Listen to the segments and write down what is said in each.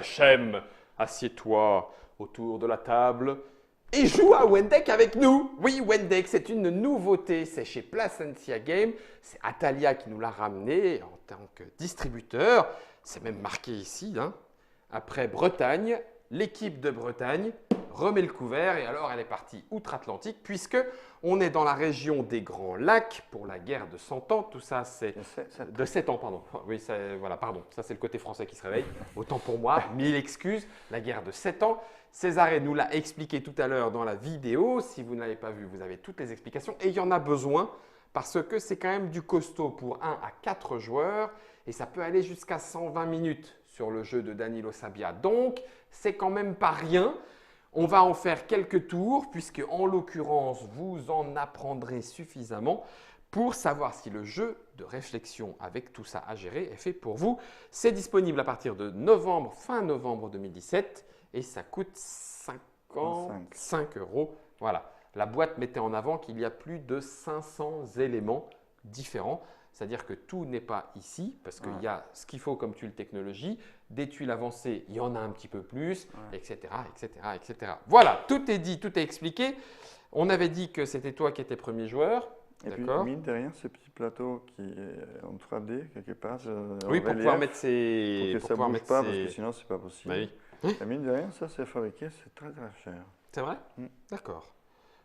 Sachem, assieds-toi autour de la table et joue à Wendek avec nous. Oui, Wendek, c'est une nouveauté. C'est chez Placentia Game. C'est Atalia qui nous l'a ramené en tant que distributeur. C'est même marqué ici. Hein. Après Bretagne, l'équipe de Bretagne remet le couvert et alors elle est partie outre-Atlantique puisque on est dans la région des Grands Lacs pour la guerre de 100 ans. Tout ça, c'est de 7 ans, pardon. Oui, voilà, pardon. Ça, c'est le côté français qui se réveille. Autant pour moi, mille excuses. La guerre de 7 ans. Césarée nous l'a expliqué tout à l'heure dans la vidéo. Si vous ne l'avez pas vu, vous avez toutes les explications. Et il y en a besoin parce que c'est quand même du costaud pour 1 à 4 joueurs et ça peut aller jusqu'à 120 minutes sur le jeu de Danilo Sabia. Donc, c'est quand même pas rien. On va en faire quelques tours puisque en l'occurrence, vous en apprendrez suffisamment pour savoir si le jeu de réflexion avec tout ça à gérer est fait pour vous. C'est disponible à partir de novembre, fin novembre 2017 et ça coûte 55 €. Voilà. La boîte mettait en avant qu'il y a plus de 500 éléments différents. C'est-à-dire que tout n'est pas ici, parce qu'il y a ce qu'il faut comme tuile technologie, des tuiles avancées, il y en a un petit peu plus, etc., etc., etc. Voilà, tout est dit, tout est expliqué. On avait dit que c'était toi qui étais premier joueur. Et puis, mine de rien, ce petit plateau qui est en 3D, quelque part, oui, pour pouvoir mettre ses… Pour que ça ne bouge pas, parce que sinon, ce n'est pas possible. Bah oui. Et mine de rien, ça, c'est fabriqué, c'est très, très cher. C'est vrai? D'accord.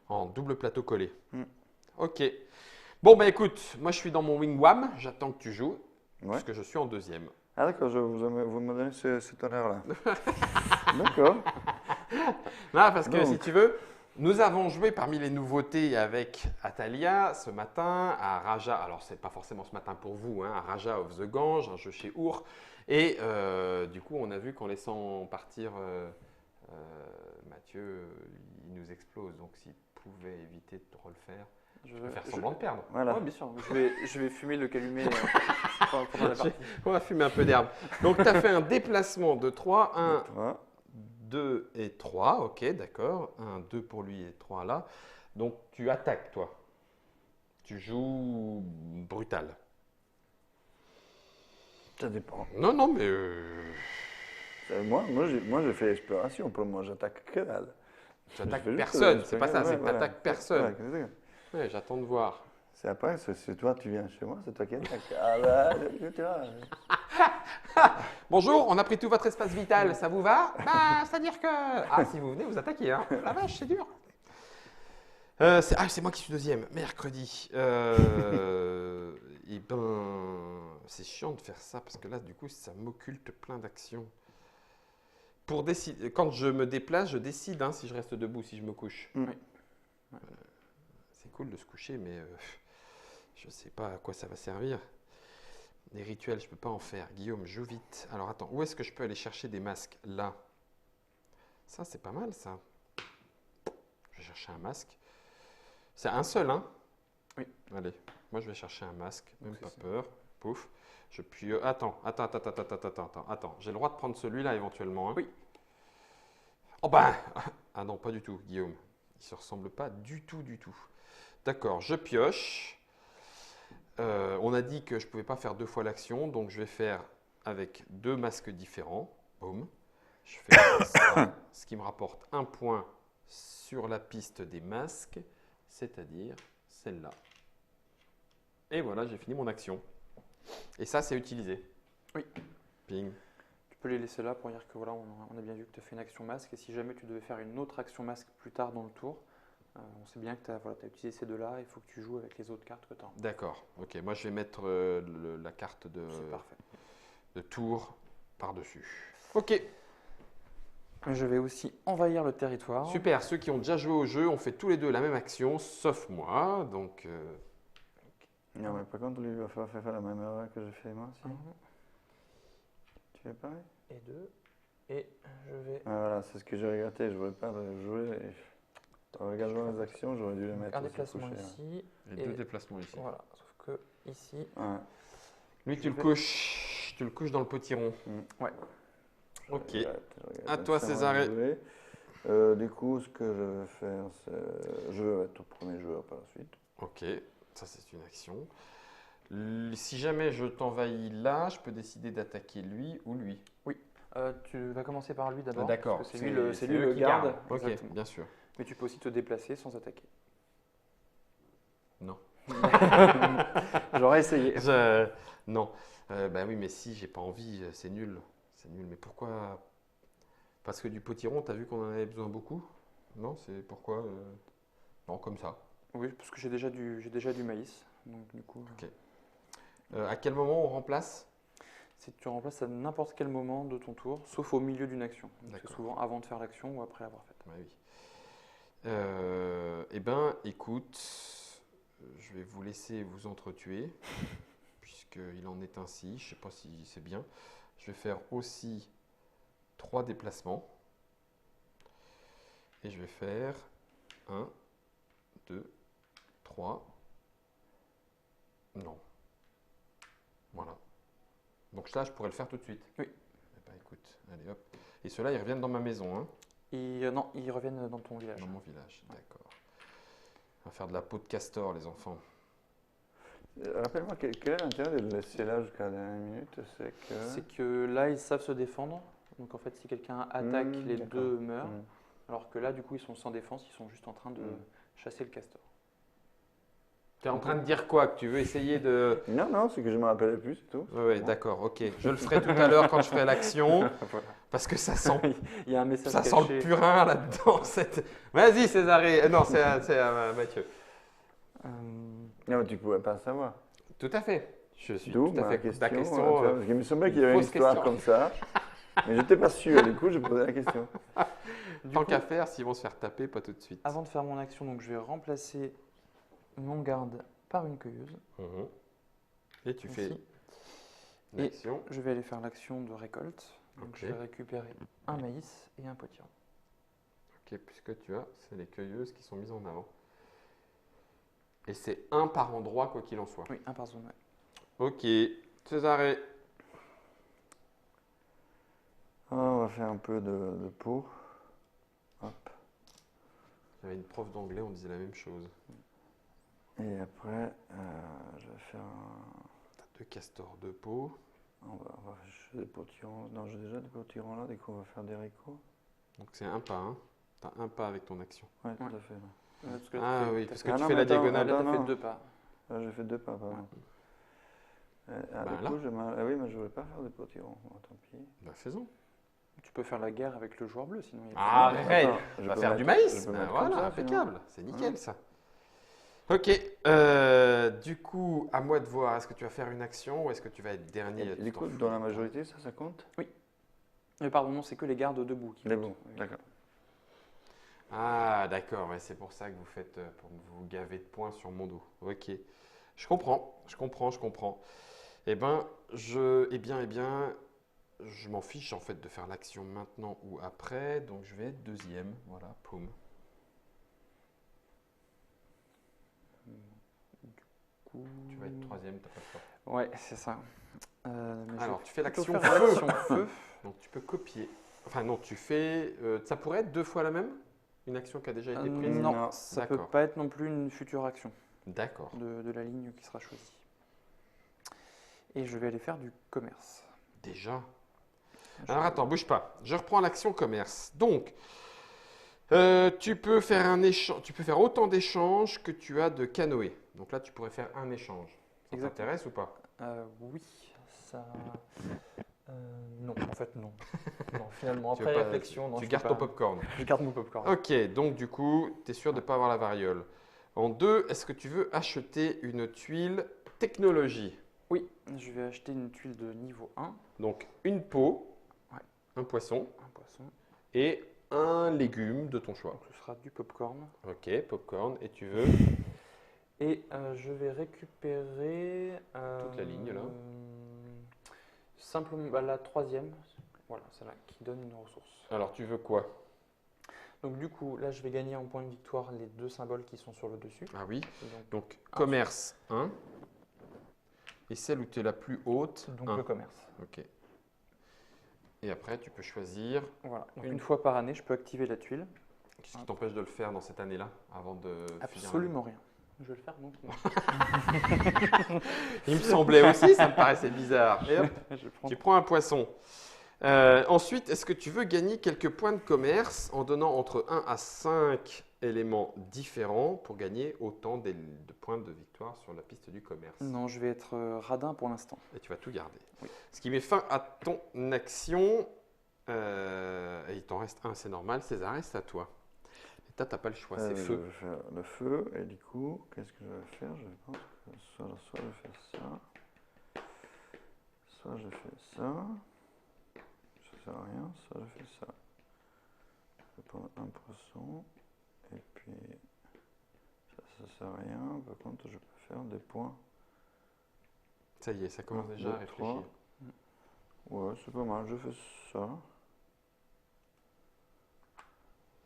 En double plateau collé. Ok. Bon, bah écoute, moi je suis dans mon wing-wam, j'attends que tu joues, parce que je suis en deuxième. Ah d'accord, vous me donnez cet honneur-là. D'accord. Non, parce que si tu veux, nous avons joué parmi les nouveautés avec Atalia ce matin à Raja, alors c'est pas forcément ce matin pour vous, hein, à Raja of the Gange, un jeu chez Our, et du coup on a vu qu'en laissant partir Mathieu, il nous explose, donc s'il pouvait éviter de le faire. Je vais faire semblant de perdre. Voilà. Oui, bien sûr. Je vais fumer le calumet pendant la partie. On va fumer un peu d'herbe. Donc, tu as fait un déplacement de 3. 1, 2 et 3. Ok, d'accord. 1, 2 pour lui et 3 là. Donc, tu attaques, toi. Tu joues brutal. Ça dépend. Non, mais… Moi, j'ai fait exploration. Pour moi, j'attaque que dalle. Tu attaques personne. C'est pas ça, c'est que tu n'attaques personne. Ouais, ouais, j'attends de voir. C'est après, c'est toi, tu viens chez moi, c'est toi qui attaques. Ah bah, tu vois. Bonjour, on a pris tout votre espace vital, ça vous va? Bah, c'est-à-dire que… Ah, si vous venez, vous attaquez, hein. La vache, c'est dur. C'est moi qui suis deuxième, mercredi. Et ben, c'est chiant de faire ça, parce que là, du coup, ça m'occulte plein d'actions. Pour décider, quand je me déplace, je décide hein, si je reste debout, si je me couche. C'est cool de se coucher, mais je ne sais pas à quoi ça va servir. Les rituels, je ne peux pas en faire. Guillaume, joue vite. Alors attends, où est-ce que je peux aller chercher des masques? Là. Ça, c'est pas mal, ça. Je vais chercher un masque. C'est un seul, hein? Oui. Allez, moi, je vais chercher un masque. Même pas peur. Pouf. Je puis… Attends. J'ai le droit de prendre celui-là, éventuellement. Hein? Oui. Oh ben… Ah non, pas du tout, Guillaume. Il ne se ressemble pas du tout. D'accord, je pioche. On a dit que je ne pouvais pas faire 2 fois l'action, donc je vais faire avec 2 masques différents. Boum. Je fais ça, ce qui me rapporte 1 point sur la piste des masques, c'est-à-dire celle-là. Et voilà, j'ai fini mon action. Et ça, c'est utilisé. Oui. Ping. Tu peux les laisser là pour dire que voilà, on a bien vu que tu as fait une action masque. Et si jamais tu devais faire une autre action masque plus tard dans le tour, on sait bien que tu as utilisé ces 2-là. Il faut que tu joues avec les autres cartes que tu as. D'accord. Ok, moi je vais mettre la carte de tour par-dessus. Ok. Je vais aussi envahir le territoire. Super, ceux qui ont déjà joué au jeu ont fait tous les deux la même action, sauf moi. Donc, Non, mais par contre, lui, il va faire la même erreur que j'ai fait moi aussi. Tu fais pareil? Et 2. Et je vais… Ah, voilà, c'est ce que j'ai regretté. Je ne voulais pas le jouer. En regardant les actions, j'aurais dû les mettre. Un déplacement ici. Et 2 déplacements ici. Voilà, sauf que ici… Ouais. Lui, tu le couches dans le potiron. Ouais. Ok. À toi, Césarée. Du coup, ce que je vais faire, c'est… Je vais être au premier joueur par la suite. Ok, ça c'est une action. Si jamais je t'envahis là, je peux décider d'attaquer lui ou lui. Oui. Tu vas commencer par lui d'abord. D'accord. Parce que c'est lui eux le qui garde. gardent. Ok, Exactement. bien sûr. Mais tu peux aussi te déplacer sans attaquer. Non. J'aurais essayé. Non. Bah oui, mais si, j'ai pas envie, c'est nul. C'est nul. Mais pourquoi? Parce que du potiron, t'as vu qu'on en avait besoin beaucoup? Non, c'est pourquoi? Non, comme ça. Oui, parce que j'ai déjà du maïs. Donc du coup, Ok. À quel moment on remplace? c'est que tu remplaces à n'importe quel moment de ton tour, sauf au milieu d'une action. Donc, c'est D'accord. souvent avant de faire l'action ou après l'avoir faite. Bah oui. Eh ben, écoute, je vais vous laisser vous entretuer, puisqu'il en est ainsi. Je sais pas si c'est bien. Je vais faire aussi 3 déplacements. Et je vais faire 1, 2, 3. Non. Voilà. Donc ça, je pourrais le faire tout de suite. Oui. Eh ben, écoute, allez hop. Et ceux-là, ils reviennent dans ma maison, hein, Non, ils reviennent dans ton village. dans mon village. D'accord. On va faire de la peau de castor, les enfants. Rappelle-moi, quel est l'intérêt de le laisser là jusqu'à la dernière minute? C'est que là, ils savent se défendre. Donc en fait, si quelqu'un attaque, les d'accord. deux meurent. Hmm. Alors que là, du coup, ils sont sans défense, ils sont juste en train de chasser le castor. Tu es en train de dire quoi? Que tu veux essayer de... Non, non, c'est que je me rappelais plus, c'est tout. Oui, d'accord, ok. Je le ferai tout à l'heure quand je ferai l'action, Voilà. parce que ça sent, Il y a un message ça caché. sent le purin là-dedans. Vas-y, Césarée. Non, c'est Mathieu. Non, mais tu pouvais pas savoir. Tout à fait. Je suis D'où tout à ma fait. question. Ta question, tu vois, parce qu'il me semblait qu'il y avait une fausse histoire question. comme ça. Mais j'étais pas sûr, du coup, j'ai posé la question. Du tant coup, qu'à faire, s'ils vont se faire taper, pas tout de suite. avant de faire mon action, donc je vais remplacer mon garde par une cueilleuse. Mhm. Et tu fais Ici. l'action. Je vais aller faire l'action de récolte. Donc Ok. je vais récupérer un maïs et un potiron. Ok, puisque tu as, c'est les cueilleuses qui sont mises en avant. Et c'est un par endroit, quoi qu'il en soit. Oui, un par zone. Ouais. Ok, Césarée. Ah, on va faire un peu de peau. Hop. J'avais une prof d'anglais, on disait la même chose. Et après, je vais faire T'as 2 castors de peau. on va faire des potirons. Non, j'ai déjà des potirons là, du coup, on va faire des haricots. Donc c'est un pas, hein. T'as un pas avec ton action. Ouais, tout Ouais. à fait. Parce que là, Ah t'as fait- oui, t'as parce fait- que Ah tu non, fais mais la attends, diagonale. Là, t'as non. fait 2 pas. Là, j'ai fait 2 pas, pardon. Bah, du là. coup, ah oui, mais je voulais pas faire des potirons. Bon, tant pis. Bah faisons. Tu peux faire la guerre avec le joueur bleu, sinon il y a Ah, plus de- arrête. Attends, On je va peux faire du mettre- maïs. je peux Bah, mettre comme voilà, ça, impeccable. C'est nickel Ouais. ça. Ok, du coup, à moi de voir, est-ce que tu vas faire une action ou est-ce que tu vas être dernier? Et Tu du t'en coup, fous. dans la majorité, ça compte? Pardon, non, c'est que les gardes debout qui Les comptent. bons, Oui. d'accord. Ah, d'accord, ouais, c'est pour ça que vous faites, pour vous gaver de points sur mon dos. Ok, je comprends. Eh bien, je m'en fiche en fait de faire l'action maintenant ou après, donc je vais être deuxième. Voilà, poum. Tu vas être troisième, t'as pas le choix. Ouais, c'est ça. Mais je Alors, vais tu fais plutôt l'action faire feu. l'action feu. Donc tu peux copier. Enfin non, tu fais. Ça pourrait être 2 fois la même? Une action qui a déjà été prise? Non, Non. ça peut D'accord. pas être non plus une future action D'accord. de la ligne qui sera choisie. Et je vais aller faire du commerce. Déjà. Je- Alors attends, bouge pas. Je reprends l'action commerce. Donc, tu peux faire un échange. Tu peux faire autant d'échanges que tu as de canoës. Donc là, tu pourrais faire un échange. Ça Exactement. t'intéresse ou pas? Oui, ça. Non, en fait, non. Non, finalement, Tu après veux pas- réflexion, non, Tu je gardes fais ton pas. popcorn. Je garde mon popcorn. Ok, donc du coup, tu es sûr de ne pas avoir la variole. En 2, est-ce que tu veux acheter une tuile technologie? Oui, je vais acheter une tuile de niveau 1, Donc une peau, Ouais. un poisson un poisson. et un légume de ton choix. Donc ce sera du popcorn. Ok, popcorn. Et tu veux? Et je vais récupérer. Toute la ligne, là. Simplement la troisième. Voilà, celle-là qui donne une ressource. Alors tu veux quoi? Donc du coup, là, je vais gagner en point de victoire les 2 symboles qui sont sur le dessus. Ah oui. Donc, Donc Un. commerce 1. Et celle où tu es la plus haute, donc 1. le commerce. Ok. Et après, tu peux choisir. Voilà. Donc, Une- une fois par année, je peux activer la tuile. Qu'est-ce qui t'empêche de le faire dans cette année-là, avant de finir l'année? Absolument rien. Je vais le faire donc. non. Il me semblait aussi, ça me paraissait bizarre. Et hop, Je prends. tu prends un poisson. Ensuite, est-ce que tu veux gagner quelques points de commerce en donnant entre 1 à 5 éléments différents pour gagner autant de points de victoire sur la piste du commerce? Non, je vais être radin pour l'instant. Et tu vas tout garder. Oui. Ce qui met fin à ton action. Et il t'en reste un, c'est normal. César, c'est à toi. Et toi, tu n'as pas le choix, c'est Je feu. vais faire le feu, et du coup, qu'est-ce que je vais faire? Je pense que soit je fais ça, soit je fais ça. Ça sert à rien, soit je fais ça. Je vais prendre un poisson, et puis ça sert à rien. Par contre, je peux faire des points. Ça y est, ça commence Un, déjà à deux, réfléchir. 3. Ouais, c'est pas mal, je fais ça.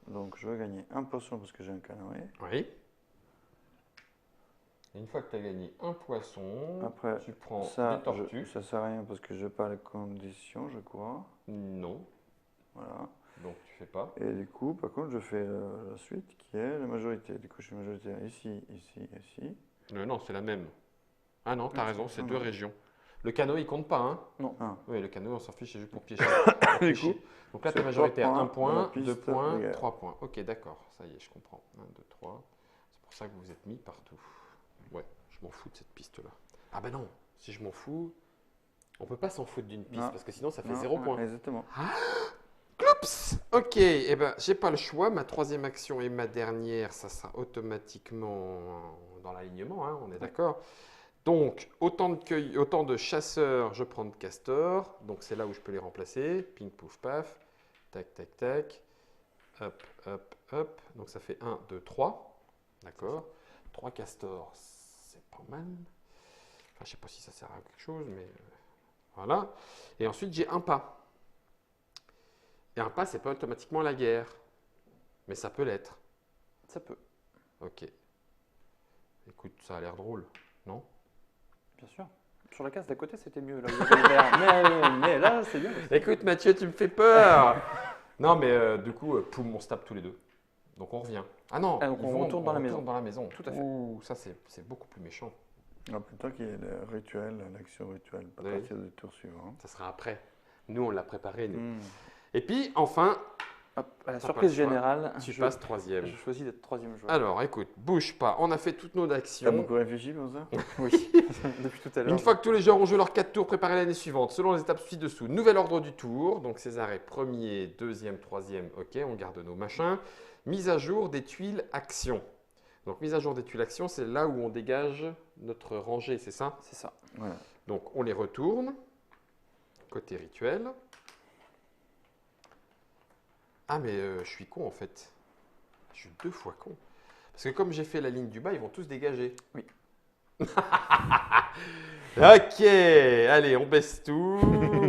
Donc je vais gagner un poisson parce que j'ai un canoë. Oui. Et une fois que tu as gagné un poisson, Après, tu prends ça, des tortues. ça sert à rien parce que je n'ai pas les conditions, je crois. Non, Voilà. donc tu fais pas. Et du coup, par contre, je fais la suite qui est la majorité. Du coup, je suis majoritaire ici, ici, ici. Non, c'est la même. Ah non, tu as raison, c'est non, deux non. régions. Le canot, il compte pas, hein? Ah. Oui, le canot, on s'en fiche, c'est juste pour piéger. Du coup, Donc là, tu c'est es majoritaire. 3 1 points dans la point, 2 piste points, de guerre. 3 points. Ok, d'accord, ça y est, je comprends. 1, 2, 3. C'est pour ça que vous vous êtes mis partout. Ouais, je m'en fous de cette piste-là. Ah ben non, si je m'en fous, on peut pas s'en foutre d'une piste Non. parce que sinon ça fait Non, 0 points. Exactement. Oups. Ok, eh ben, j'ai pas le choix. Ma troisième action et ma dernière, ça sera automatiquement dans l'alignement, hein, on est d'accord. Donc, autant de chasseurs, je prends de castors. Donc, c'est là où je peux les remplacer. Ping, pouf, paf. Tac, tac, tac. Hop, hop, hop. Donc, ça fait 1, 2, 3. D'accord. 3 castors, c'est pas mal. Enfin, je sais pas si ça sert à quelque chose, mais voilà. Et ensuite, j'ai un pas. Et un pas, c'est pas automatiquement la guerre. Mais ça peut l'être. Ça peut, Ok. Écoute, ça a l'air drôle, non? bien sûr. Sur la case d'à côté, c'était mieux. Là, où il y avait le vert. Mais là, c'est bien. Écoute, Mathieu, tu me fais peur. Non, mais du coup, poum, on se tape tous les deux. Donc on revient. Ah non, Ah, donc on retourne dans la maison. dans la maison. Tout à fait. Ouh, ça, c'est beaucoup plus méchant. Ah, plutôt qu'il y ait le rituel, l'action rituelle, à Oui. partir du tour suivant. Ça sera après. Nous, on l'a préparé, nous. Hmm. Et puis, enfin, Hop, à la T'as surprise pas le choix. générale, tu je, passes troisième. je choisis d'être troisième joueur. Alors, écoute, bouge pas. On a fait toutes nos T'as actions. beaucoup réfléchi pour ça? Oui, depuis tout à l'heure. Une fois que tous les joueurs ont joué leurs 4 tours, préparez l'année suivante. Selon les étapes ci-dessous, nouvel ordre du tour. Donc César est premier, deuxième, troisième. Ok, on garde nos machins. Mise à jour des tuiles action. Donc mise à jour des tuiles action, c'est là où on dégage notre rangée, c'est ça? C'est ça. Voilà. Donc on les retourne. Côté rituel. Ah mais je suis con en fait. Je suis 2 fois con. Parce que comme j'ai fait la ligne du bas, ils vont tous dégager. Oui. Ok, allez, on baisse tout.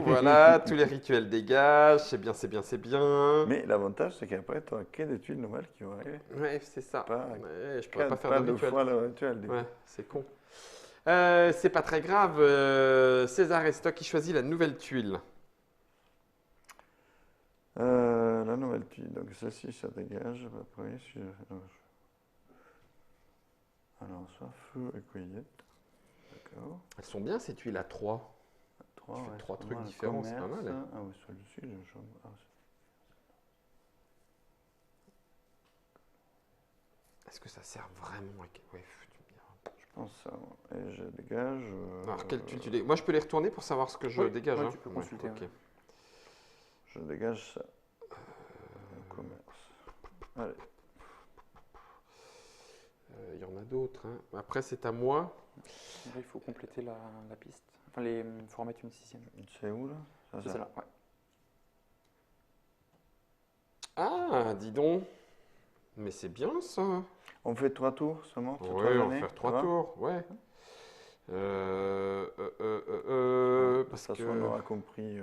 Voilà, tous les rituels dégagent. C'est bien, c'est bien, c'est bien. Mais l'avantage, c'est qu'après, tu n'auras que des tuiles nouvelles qui vont arriver. Ouais, c'est ça. Pas Ouais, je pourrais pas faire de deux rituel. fois le rituel. du coup. Ouais, c'est con. C'est pas très grave. César et Stock qui choisit la nouvelle tuile. La nouvelle tuile, donc celle-ci, ça dégage. Après, si je... non, Alors, soit feu et cueillette. D'accord. Elles sont bien ces tuiles à 3. 3, Tu fais 3 trucs différents, c'est pas mal. Hein. Ah oui, celui-ci, j'ai un champ. Ah, Est-ce que ça sert vraiment à... Ouais, tu me diras. je pense ça. Et je dégage. Alors, quelle tuile tu dégages? Moi, je peux les retourner pour savoir ce que je Oui, dégage. oui, hein. tu peux consulter, ok. ouais. Je dégage ça. Commerce. Allez. Il y en a d'autres. Hein. Après, c'est à moi. Là, il faut compléter la piste. Enfin, il faut remettre une 6e. C'est où là? Ça, C'est ça. celle-là, ouais. Ah, dis donc. Mais c'est bien ça. On fait 3 tours seulement? Oui, trois on va années, faire ça 3 va? tours. Ouais. Parce Ça, que... on aura compris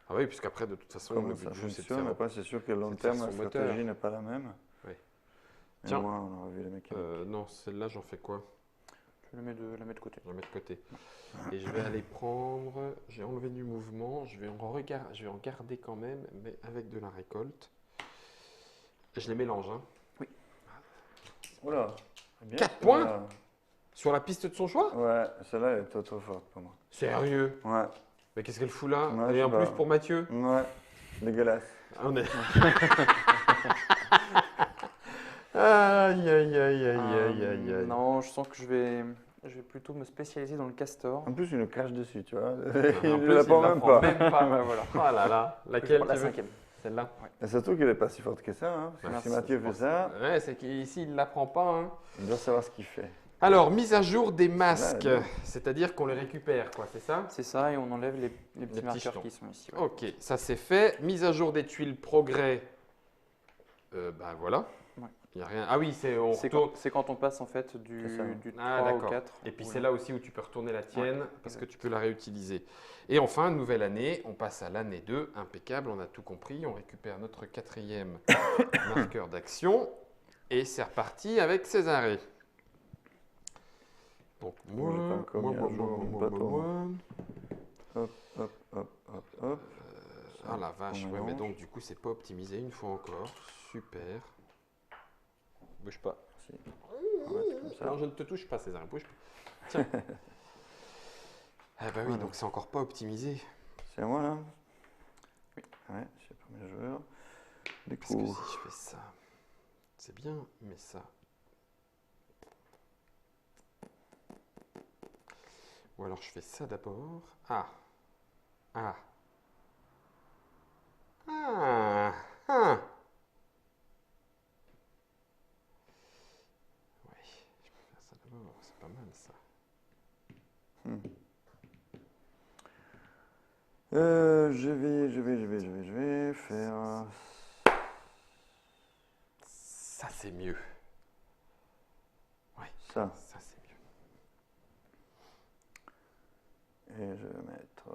Ah oui, puisqu'après, de toute façon, comment le ça but du jeu, c'est de fonctionne. faire... Après, c'est sûr que long c'est de faire terme, la son moteur. stratégie n'est pas la même. Oui. Et Tiens. moi, on aura vu les mécaniques. non, celle-là, j'en fais quoi? Je la mets de côté. Je vais la mettre de côté. Et je vais aller prendre... J'ai enlevé du mouvement. Je vais en garder quand même, mais avec de la récolte. Je les mélange. Hein. Oula, bien. 4 points celle-là. sur la piste de son choix? Ouais, celle-là elle est trop forte pour moi. Sérieux? Ouais. Mais qu'est-ce qu'elle fout là? Ouais, je Et en sais plus pas. pour Mathieu? Ouais, dégueulasse. On est... Aïe, aïe, aïe, aïe, aïe, aïe, aïe. Non, je sens que je vais plutôt me spécialiser dans le castor. En plus, il le cache dessus, tu vois. En Il plus, ne la il prend la même prend pas. même pas. Ouais, voilà. Oh là là. Je Laquelle prends la tu veux? 5e. Celle-là? Et surtout qu'elle n'est pas si forte que ça. Hein, parce que Merci, si Mathieu fait ça, Ouais, c'est qu'ici, il ne la prend pas. Hein. il doit savoir ce qu'il fait. Alors, mise à jour des masques, Là, c'est-à-dire qu'on les récupère, quoi, c'est ça? C'est ça, et on enlève les petits petits marqueurs jetons. qui sont ici. ouais. Ok, ça c'est fait. Mise à jour des tuiles progrès. Ben voilà. Ouais. Il y a rien. Ah oui, on C'est retourne. quand on passe en fait C'est ça. du 3 Ah, au d'accord. 4. Et puis Ou c'est le- là aussi où tu peux retourner la tienne Ouais, parce que exact. tu peux la réutiliser. Et enfin, nouvelle année, on passe à l'année 2, impeccable, on a tout compris. On récupère notre 4e marqueur d'action et c'est reparti avec Césarée. Donc moi, On est encore mis à jour, pas trop. Hop, hop, hop, hop, hop. Ah la vache, On ouais, mais mélange. donc du coup c'est pas optimisé une fois encore. Super. Bouge pas. Si. On va mettre comme ça. Non, je ne te touche pas, César, bouge pas. Tiens. Ah bah oui, Voilà. donc c'est encore pas optimisé. C'est à moi là. Ouais, c'est le premier joueur. Du Parce que coup, si je fais ça, c'est bien, mais ça. Ou alors je fais ça d'abord. Ah. Ah. Ah. Ah. Ouais, je peux faire ça d'abord, c'est pas mal ça. je vais faire Ça c'est mieux. Ouais, ça. ça c'est mieux. Et je vais mettre.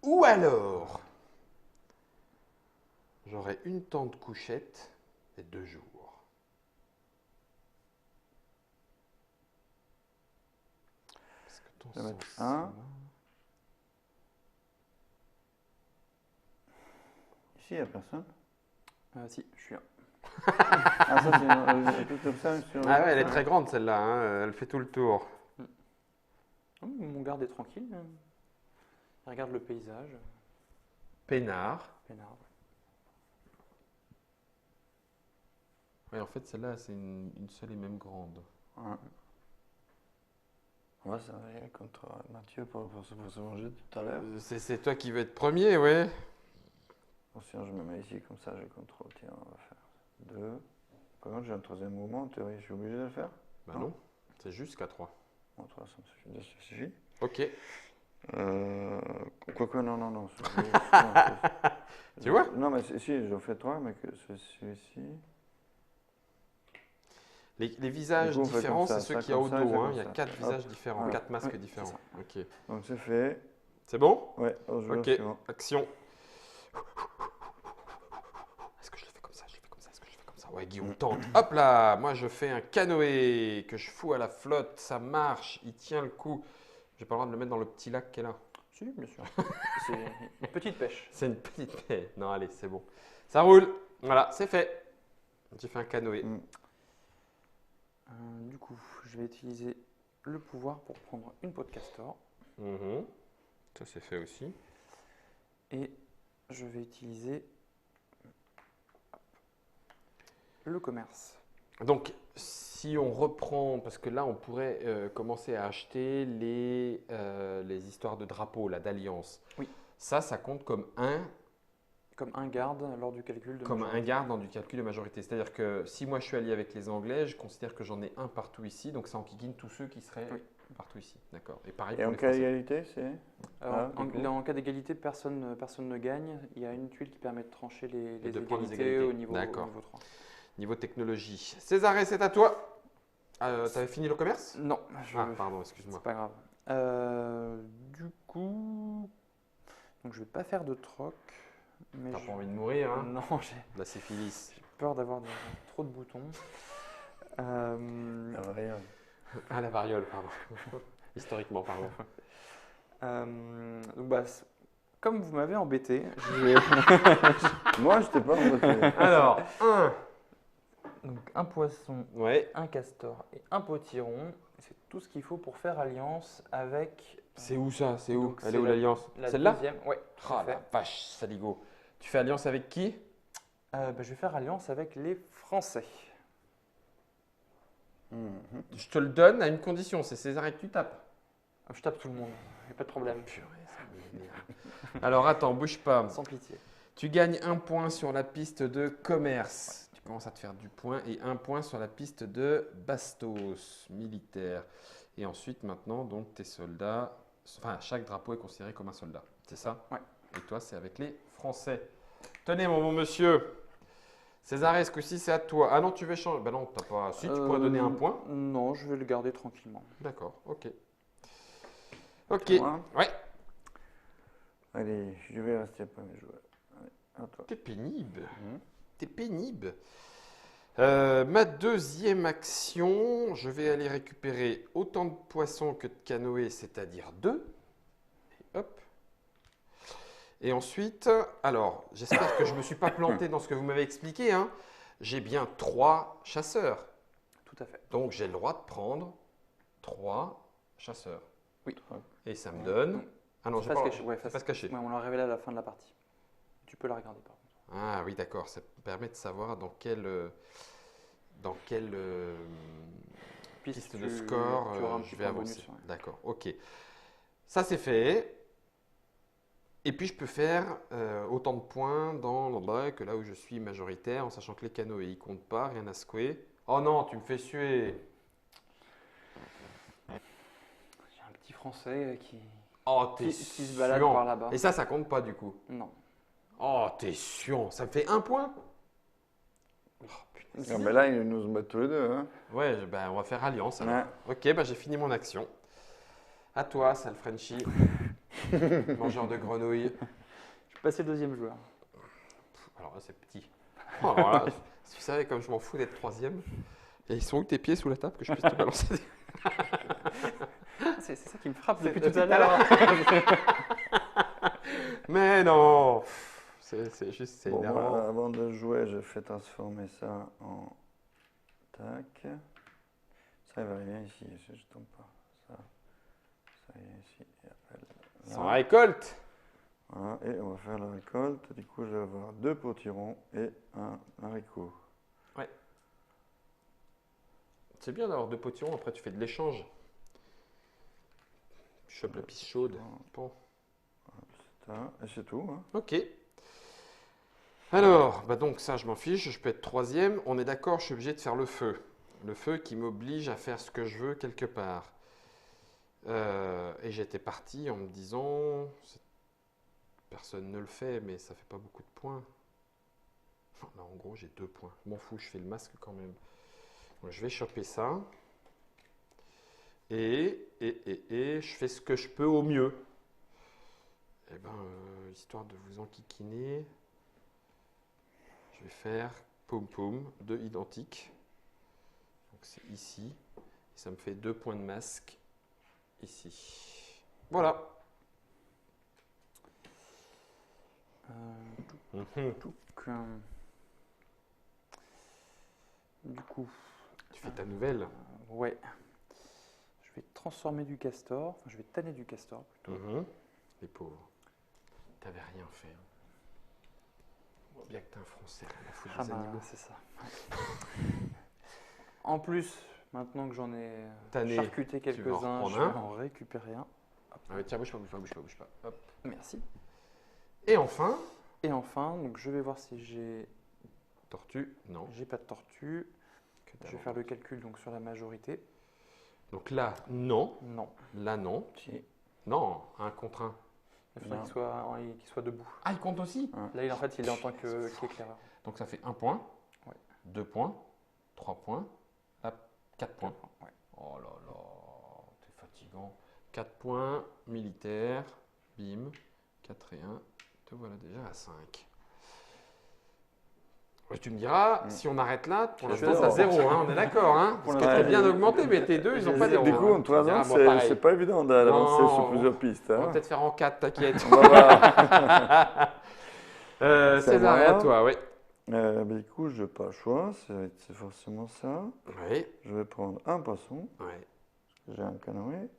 Ou alors, j'aurai une tente couchette et 2 jours. Parce que ton Je vais mettre sens, un. là- Ici, il n'y a personne. Si, je suis là. Ah, ça, c'est un truc comme ça. sur- Ah ouais, elle est très grande celle-là, hein, elle fait tout le tour. Oh, mon garde est tranquille. Il regarde le paysage. Peinard. Peinard, ouais. Ouais, en fait, celle-là, c'est une seule et même grande. Ouais. On va s'envoyer contre Mathieu pour se manger tout à l'heure. C'est toi qui veux être premier, ouais. Attention, je me mets ici comme ça, je contrôle. Tiens, on va faire 2. Par contre, j'ai un troisième mouvement, en théorie, je suis obligé de le faire. Bah Non. non, c'est jusqu'à 3. Bon, 3, ça me suffit. Ok. Quoique, non. Tu vois? Non, mais si, j'en fais 3, mais que celui-ci. Les visages Du coup, on fait différents, comme ça, c'est ceux ça qu'il y a au comme ça, dos. ça Hein. comme Il y a ça. 4 Hop. visages différents, Voilà. 4 masques Ouais, différents. Ok. Donc c'est fait. C'est bon? Ouais, au joueur Ok, suivant. action. Est-ce que je le fais comme ça? Je le fais comme ça? Est-ce que je le fais comme ça? Ouais, Guillaume tente. Hop là! Moi, je fais un canoë que je fous à la flotte. Ça marche. Il tient le coup. J'ai pas le droit de le mettre dans le petit lac qui est là. Si, bien sûr. C'est une petite pêche. C'est une petite paix. Non, allez, c'est bon. Ça roule. Voilà, c'est fait. J'ai fait un canoë. Mm. Du coup, je vais utiliser le pouvoir pour prendre une peau de castor. Mhm. Ça, c'est fait aussi. Et je vais utiliser le commerce. Donc, si on reprend, parce que là, on pourrait commencer à acheter les histoires de drapeaux, là, d'alliance. Oui. Ça compte comme Comme un garde lors du calcul de comme un majorité. garde dans du calcul de majorité. C'est-à-dire que si moi je suis allié avec les Anglais, je considère que j'en ai un partout ici, donc ça enquiquine tous ceux qui seraient Oui. partout ici. D'accord. Et pareil Et pour en les cas Français. d'égalité, c'est. Alors, Ah, du coup. en cas d'égalité, personne ne gagne. Il y a une tuile qui permet de trancher les de prendre les égalités égalités. au niveau D'accord. 3. Niveau technologie. Césarée, c'est à toi. T'avais fini le commerce? Non, Ah, pardon, excuse-moi. c'est pas grave. Du coup, donc je vais pas faire de troc. Mais T'as pas envie de mourir, hein? Non, j'ai La syphilis. peur d'avoir trop de boutons. Ah, rien. Ah, la variole, pardon. Historiquement, pardon. Donc bah, comme vous m'avez embêté, je vais... Moi, je t'ai pas embêté. Alors, 1, Donc un poisson, Ouais. un castor et un potiron. C'est tout ce qu'il faut pour faire alliance avec. C'est où ça? C'est où? Donc, Elle c'est est où l'alliance? La Celle-là? deuxième, ouais. tout à Ah fait. la vache, saligo. Tu fais alliance avec qui? Je vais faire alliance avec les Français. Je te le donne à une condition, c'est César et que tu tapes. Je tape tout le monde, il n'y a pas de problème. Purée, ça m'énerve. Alors attends, bouge pas. Sans pitié. Tu gagnes un point sur la piste de commerce. Tu commences à te faire du point et un point sur la piste de bastos, militaire. Et ensuite, maintenant, donc tes soldats, enfin, chaque drapeau est considéré comme un soldat. C'est ça? Ouais. Et toi, c'est avec les Français. Tenez, mon bon monsieur. Césaresque aussi, c'est à toi. Ah non, tu veux changer? Ben non, t'as pas. Si, tu pourrais donner un point. Non, je vais le garder tranquillement. D'accord, ok. Ok, Moi ouais. Allez, je vais rester après mes joueurs. Allez, à toi. T'es pénible. Mhm. T'es pénible. Ma deuxième action, je vais aller récupérer autant de poissons que de canoës, c'est-à-dire 2. Et hop. Et ensuite, alors, j'espère que je ne me suis pas planté dans ce que vous m'avez expliqué, hein. J'ai bien 3 chasseurs. Tout à fait. Donc, j'ai le droit de prendre 3 chasseurs. Oui. Et ça me donne… Ah non, j'ai Face pas… cachée. Ouais, face face cachée. Ouais, on l'a révélé à la fin de la partie. Tu peux la regarder par contre. Ah oui, d'accord. Ça me permet de savoir dans quelle piste de score tu auras un petit je vais point avancer. bonus, ouais. D'accord, ok. Ça, c'est fait. Et puis, je peux faire autant de points dans l'endroit que là où je suis majoritaire, en sachant que les canoës, ils comptent pas, rien à secouer. Oh non, tu me fais suer. J'ai un petit Français qui Oh, t'es se balade suant. par là-bas. Et ça compte pas du coup. Non. Oh, t'es suant. Ça me fait 1 point. Oh, punaise. Ah, mais là, ils nous battent tous les deux. Hein. Ouais, ben, on va faire alliance. alors. Ouais. Ok, ben, j'ai fini mon action. À toi, sale Frenchie. Mangeur de grenouilles. Je vais passer le deuxième joueur. Alors là, c'est petit. Oh, alors là, si tu savais comme je m'en fous d'être 3e. Et ils sont où tes pieds sous la table que je puisse te balancer? C'est ça qui me frappe C'est depuis depuis tout à l'heure. Mais non. C'est juste, c'est Bon, énervant. moi, avant de jouer, je fais transformer ça en tac. Ça, il va rien ici, je tombe pas. Ça vient ici. Et après, là. Sans récolte. Voilà, et on va faire la récolte. Du coup, je vais avoir 2 potirons et un haricot. C'est bien d'avoir 2 potirons, après tu fais de l'échange. Tu chopes la piste chaude. Bon. Ça, et c'est tout. Hein. Ok. Alors, bah donc ça, je m'en fiche, je peux être 3e. On est d'accord, je suis obligé de faire le feu. Le feu qui m'oblige à faire ce que je veux quelque part. Et j'étais parti en me disant, personne ne le fait, mais ça fait pas beaucoup de points. Enfin, là, en gros, j'ai 2 points. Je m'en fous, je fais le masque quand même. Donc, je vais choper ça. Et je fais ce que je peux au mieux. Eh ben, histoire de vous enquiquiner, je vais faire poum poum, 2 identiques. Donc c'est ici. Et ça me fait 2 points de masque ici. Voilà. Du coup, Tu fais ta nouvelle. ouais. Je vais transformer du castor. Enfin, je vais tanner du castor plutôt. Les pauvres. T'avais rien fait. Hein. On voit bien que t'es un Français. La faute des animaux. C'est ça. En plus, maintenant que j'en ai Tanné, charcuté tu vas en quelques-uns, reprendre je vais un. en récupérer un. Ah ouais, tiens, bouge pas, bouge pas, bouge pas, bouge pas. Hop. Merci. Et enfin, Et enfin, donc je vais voir si j'ai tortue, non. pas de tortue. Que Je vais dalle. faire le calcul donc sur la majorité. Donc là, non. Non. Là, non. Si. Non, 1 contre 1. Il faudrait Non. qu'il soit debout. Ah, il compte aussi. Là, en fait, il est en tant qu'éclaireur. Donc ça fait 1 point, Ouais. 2 points, 3 points, là, 4 points. Ouais. Oh là là, t'es fatigant. 4 points, militaire, bim, 4 et 1, te voilà déjà à 5. Ouais, tu me diras, si on arrête là, pour C'est l'instant, c'est à zéro. 0, hein, on est d'accord. Hein, parce que l'instant, t'as bien augmenté, mais tes deux, ils n'ont pas Du zéro. coup, hein. en 3 Tu me ans, diras, moi, pareil. c'est pas évident d'avancer Non, sur plusieurs pistes. On va Hein. peut-être faire en 4, t'inquiète. Voilà. César, et à moi. toi, oui. Du coup, je n'ai pas le choix, c'est forcément ça. Oui. Je vais prendre un poisson, Ouais. j'ai un canoë.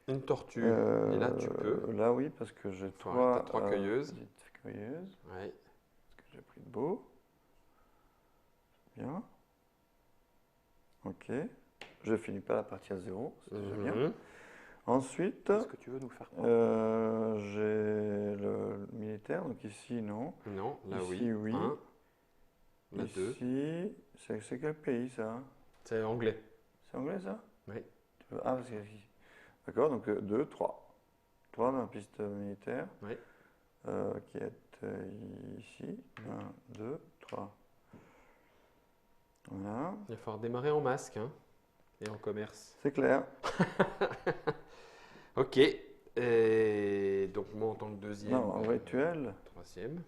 Une tortue. Et là, tu peux. Là, oui, parce que j'ai Ouais, trois, t'as 3 cueilleuses. petites cueilleuses. Ouais. Parce que j'ai pris de beau. Bien. Ok. Je finis pas la partie à 0, c'est déjà bien. Mhm. Ensuite, Est-ce que tu veux nous faire quoi? j'ai le militaire, donc ici, non. Non, là Ici, oui. oui. 1. Là 2. Ici, c'est quel pays, ça? C'est anglais. C'est anglais, ça? Oui. Ah, parce que ici. D'accord, donc 2, 3. 3 dans la piste militaire. Oui. Qui est ici. 1, 2, 3. Voilà. Il va falloir démarrer en masque hein, et en commerce. C'est clair. Ok. Et donc moi en tant que deuxième. Non, en rituel. Troisième.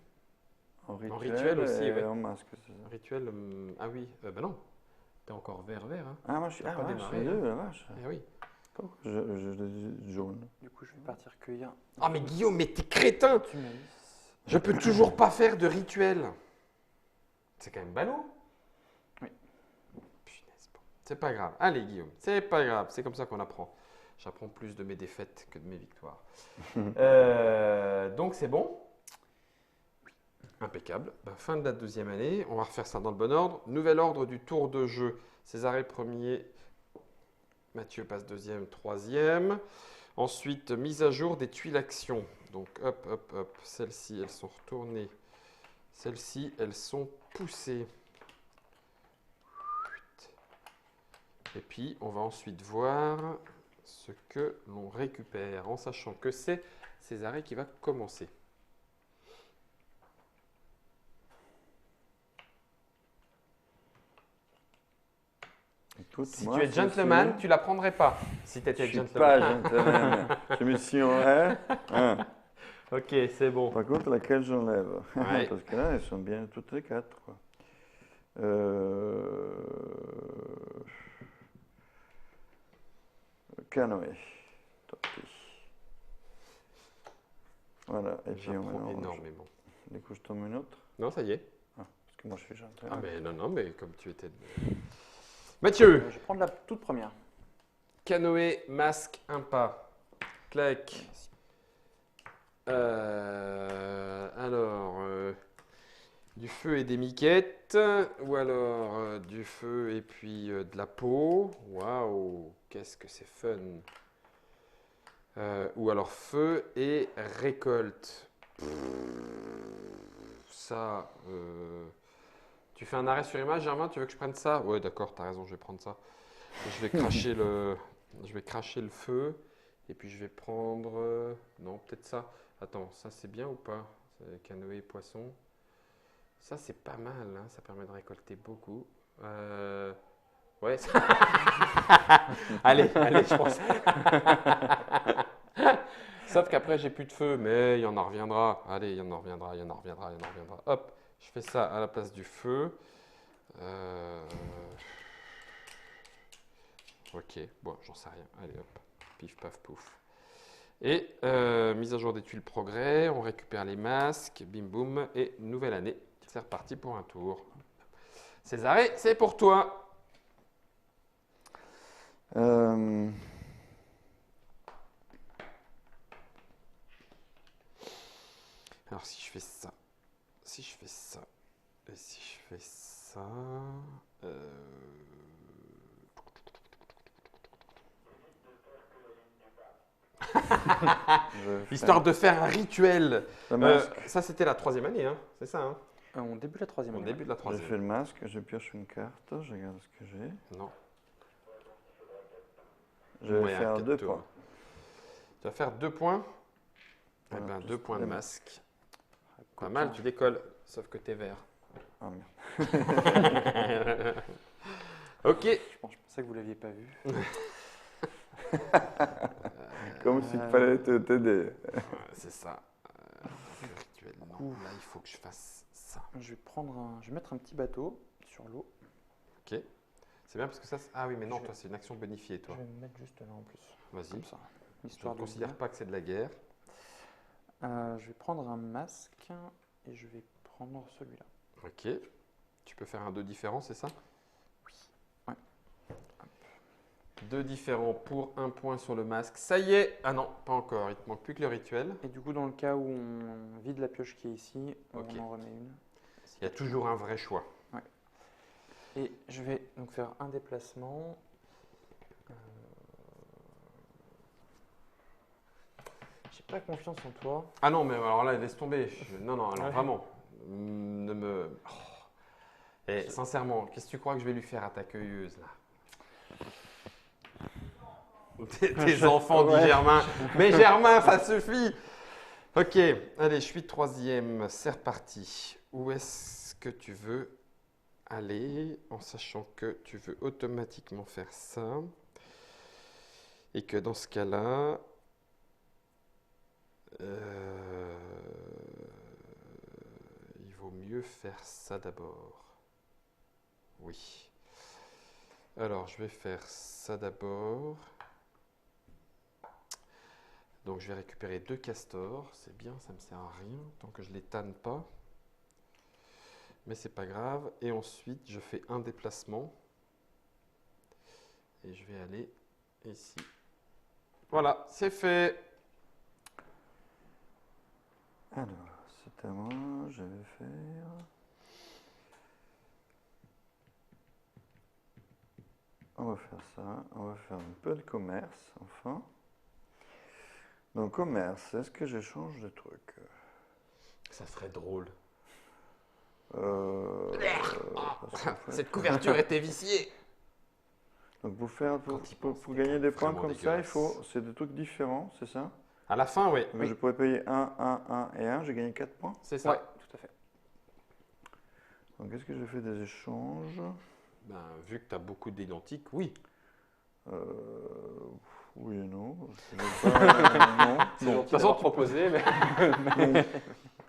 En rituel aussi, et ouais. en masque, c'est ça. Rituel. Ah oui. Bah non. T'es encore vert. Hein. Ah, moi je suis. T'as Ah, pas ouais, démarré, je suis hein. deux, la vache. Eh oui. Pourquoi je jaune. Du coup, je vais partir cueillir. Ah mais Guillaume, mais t'es crétin. Tu m'as dit. Je peux toujours pas faire de rituel. C'est quand même ballot. Oui. Punaise, bon. C'est pas grave. Allez Guillaume, c'est pas grave. C'est comme ça qu'on apprend. J'apprends plus de mes défaites que de mes victoires. Donc c'est bon. Impeccable. Ben, fin de la deuxième année. On va refaire ça dans le bon ordre. Nouvel ordre du tour de jeu. Césarée premier. Mathieu passe deuxième, troisième. Ensuite, mise à jour des tuiles action. Donc hop. Celles-ci, elles sont retournées. Celles-ci, elles sont poussées. Et puis, on va ensuite voir ce que l'on récupère, en sachant que c'est Césarée qui va commencer. Écoute, Si moi, tu es gentleman, tu la prendrais pas. Si tu je étais suis gentleman. pas gentleman. Je me suis en R. Ok, c'est bon. Par contre, laquelle j'enlève? Ouais. Parce que là, elles sont bien toutes les quatre, quoi. Canoë. Torpille. Voilà. Et puis, J'apprends maintenant, énormément. du coup, je tombe une autre. Non, ça y est. Ah, parce que moi, je suis Ah gentleman. mais non, mais comme tu étais... Mathieu, Je vais prendre la toute première. canoë, masque, impas. Clac. Du feu et des miquettes, ou alors du feu et puis de la peau. Waouh, qu'est-ce que c'est fun. Ou alors feu et récolte. Ça, tu fais un arrêt sur image, Germain, tu veux que je prenne ça? Ouais, d'accord, t'as raison, je vais prendre ça. Je vais cracher le feu. Et puis je vais prendre... non, peut-être ça. Attends, ça c'est bien ou pas? Canoë et poisson. Ça c'est pas mal, hein, ça permet de récolter beaucoup. Ouais. allez, je pense. Sauf qu'après j'ai plus de feu, mais il y en en reviendra. Allez, il y en en reviendra. Hop, je fais ça à la place du feu. Ok, bon, j'en sais rien. Allez, hop. Pif, paf, pouf. Et mise à jour des tuiles progrès, on récupère les masques, bim boum, et nouvelle année. C'est reparti pour un tour. Césarée, c'est pour toi. Alors si je fais ça, et si je fais ça... Histoire de faire un rituel. Le masque. Ça, c'était la troisième année, hein, c'est ça, hein? On débute la troisième Au année. début de la Je fais troisième. le masque, je pioche une carte, je regarde ce que j'ai. Non. Je vais Ouais, faire un 2 quatre points. Tu vas faire 2 points. Eh Voilà, ben, tout 2 ce points de problème. masque. Pas mal, tu décolles, sauf que t'es vert. Ah merde. Ok. Je pensais que vous ne l'aviez pas vu. Comme s'il fallait t'aider. C'est ça. Rituel. Non, coup. là, il faut que je fasse ça. Je vais mettre un petit bateau sur l'eau. Ok. C'est bien parce que ça. Ah oui, mais non, toi, c'est une action bonifiée, Je toi. vais me mettre juste là en plus. Vas-y. Comme ça. Je Histoire ne de considère bien. pas que c'est de la guerre. Je vais prendre un masque et je vais prendre celui-là. Ok. Tu peux faire un 2 différent, c'est ça? Oui. Ouais. 2 différents pour 1 point sur le masque. Ça y est! Ah non, pas encore. Il te manque plus que le rituel. Et du coup, dans le cas où on vide la pioche qui est ici, Ok. on en remet une. Il y a toujours un vrai choix. Et je vais donc faire un déplacement. J'ai pas confiance en toi. Ah non, mais alors là, laisse tomber. Non, non, alors Ouais. vraiment. Ne me. Oh. Et sincèrement, qu'est-ce que tu crois que je vais lui faire à ta cueilleuse là? Tes enfants, dit Ouais. Germain. Mais Germain, ça suffit! Ok, allez, je suis troisième. C'est reparti. Où est-ce que tu veux aller en sachant que tu veux automatiquement faire ça? Et que dans ce cas-là, il vaut mieux faire ça d'abord. Oui. Alors, je vais faire ça d'abord. Donc, je vais récupérer 2 castors. C'est bien, ça ne me sert à rien tant que je ne les tanne pas. Mais c'est pas grave. Et ensuite, je fais un déplacement. Et je vais aller ici. Voilà, c'est fait. Alors, c'est à moi, je vais faire. On va faire ça, on va faire un peu de commerce, enfin. Donc, commerce, est-ce que j'échange des trucs? Ça serait drôle. Parce qu'en fait- Cette couverture était viciée. Donc, Quand il pense, pour c'est gagner des points vraiment comme ça, dégueulasse. c'est des trucs différents, c'est ça? À la fin, oui. Donc, je pourrais payer 1 et 1, j'ai gagné 4 points. C'est ça. Ouais, tout à fait. Donc, est-ce que je fais des échanges? Ben, vu que tu as beaucoup d'identiques, oui. Oui et non. Je sais pas, C'est Bon, de gentil toute façon, d'avoir tu- proposé, mais non.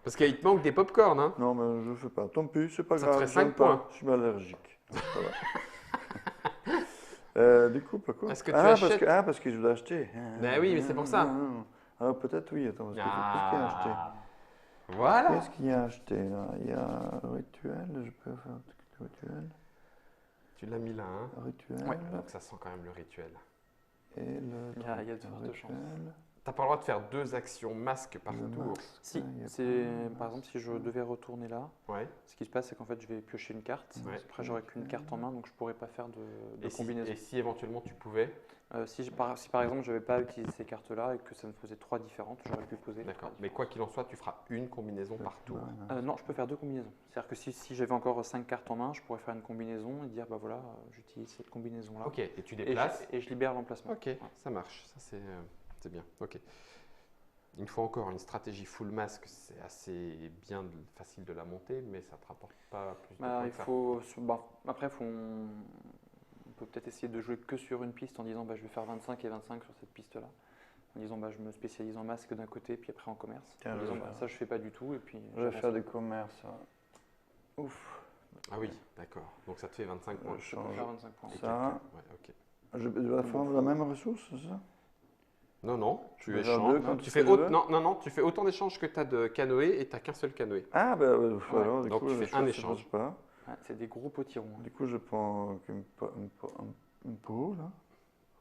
Parce qu'il te manque des pop-corn, hein. Non, mais je ne fais pas. Tant pis, c'est pas Ça te grave. ferait 5 j'aime pas. points. Je suis allergique. Ça va. Du coup, pas quoi? Est-ce que tu achètes parce que je dois acheter. Ben oui, mais c'est pour ça. Alors peut-être oui. Attends, qu'est-ce qu'il y a acheté? Voilà. Qu'est-ce qu'il y a acheté là? Il y a rituel. Je peux faire le rituel. Tu l'as mis là, hein. Rituel. Ouais. Donc ça sent quand même le rituel. Et le. Il y a de fortes rituel, chances. T'as pas le droit de faire 2 actions masques par le tour. masque, Si, il y a c'est pas- par exemple si je devais retourner là, Ouais. ce qui se passe c'est qu'en fait je vais piocher une carte. Ouais. Après j'aurai qu'une carte en main donc je pourrais pas faire de combinaison. Et si éventuellement tu pouvais? Si par exemple je n'avais pas utilisé ces cartes là et que ça me faisait 3 différentes, j'aurais pu poser. D'accord. Mais quoi qu'il en soit, tu feras une combinaison par tour. Non, je peux faire 2 combinaisons. C'est-à-dire que si j'avais encore 5 cartes en main, je pourrais faire une combinaison et dire bah voilà, j'utilise cette combinaison là. Ok, et tu Et déplaces. je libère l'emplacement. Ok, ça marche. Ça, c'est bien. Ok. Une fois encore, une stratégie full masque, c'est assez bien, facile de la monter, mais ça ne te rapporte pas plus de Bah, points il que ça. faut, après, on peut peut-être essayer de jouer que sur une piste en disant bah, je vais faire 25 et 25 sur cette piste-là. En disant bah, je me spécialise en masque d'un côté, puis après en commerce. Tiens, En je disant vais bah, faire- ça je fais pas du tout, et puis Je vais j'avance. faire du commerce. Ouf. Ah oui, d'accord. Donc ça te fait 25 points. Je Je peux change. faire 25 points. Et Ça. quelques- ouais, ok. Je dois prendre la même ressource, c'est ça? Non, non, tu peux faire échanges. deux Non, quand tu tu fais fais autant, deux. non, non, non, tu fais autant d'échanges que tu as de canoës et tu n'as qu'un seul canoë. Ah, ben alors, du Donc, coup, tu le fais choix un se échange. pose pas. Ouais, c'est des gros potirons. Hein. Du coup, je prends une peau, là.